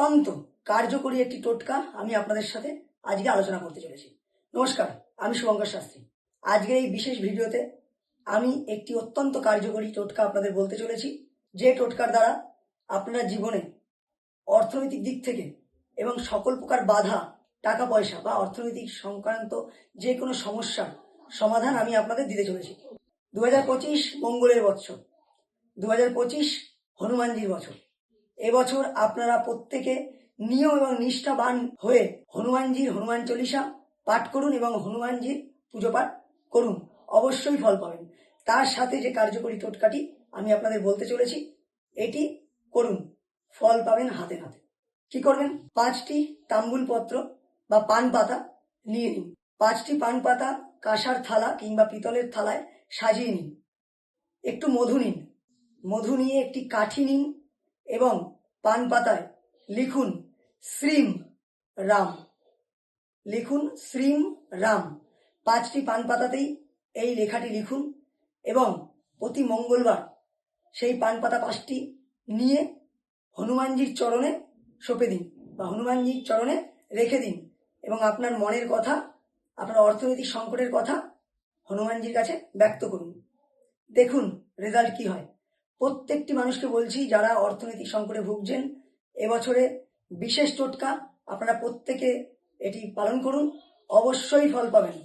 অত্যন্ত কার্যকরী একটি টোটকা আমি আপনাদের সাথে আজকে আলোচনা করতে চলেছি। নমস্কার, আমি শুভঙ্কর শাস্ত্রী। আজকের এই বিশেষ ভিডিওতে আমি একটি অত্যন্ত কার্যকরী টোটকা আপনাদের বলতে চলেছি, যে টোটকার দ্বারা আপনারা জীবনে অর্থনৈতিক দিক থেকে এবং সকল প্রকার বাধা, টাকা পয়সা বা অর্থনৈতিক সংক্রান্ত যে কোনো সমস্যার সমাধান আমি আপনাদের দিতে চলেছি। 2025 মঙ্গলের বৎসর, 2025 হনুমানজির বছর। এবছর আপনারা প্রত্যেকে নিয়ম এবং নিষ্ঠাবান হয়ে হনুমান চল্লিশা পাঠ করুন এবং হনুমানজির পুজো পাঠ করুন, অবশ্যই ফল পাবেন। তার সাথে যে কার্যকরী টোটকাটি আমি আপনাদের বলতে চলেছি, এটি করুন, ফল পাবেন হাতে হাতে। কি করবেন? 5টি তাম্বুল পত্র বা পান পাতা নিয়ে নিন। 5টি পান পাতা কাঁসার থালা কিংবা পিতলের থালায় সাজিয়ে নিন। একটু মধু নিন। মধু নিয়ে একটি কাঠি নিন এবং পান পাতায় লিখুন শ্রীম রাম। লিখুন শ্রীম রাম। 5টি পান পাতাতেই এই লেখাটি লিখুন এবং প্রতি মঙ্গলবার সেই পান পাতা 5টি নিয়ে হনুমানজির চরণে সঁপে দিন বা হনুমানজির চরণে রেখে দিন এবং আপনার মনের কথা, আপনার অর্থনৈতিক সংকটের কথা হনুমানজির কাছে ব্যক্ত করুন। দেখুন রেজাল্ট কি হয়। প্রত্যেকটি মানুষকে বলছি যারা অর্থনৈতিক সংকটে ভুগছেন, এবছরে বিশেষ টোটকা, আপনারা প্রত্যেকে এটি পালন করুন, অবশ্যই ফল পাবেন।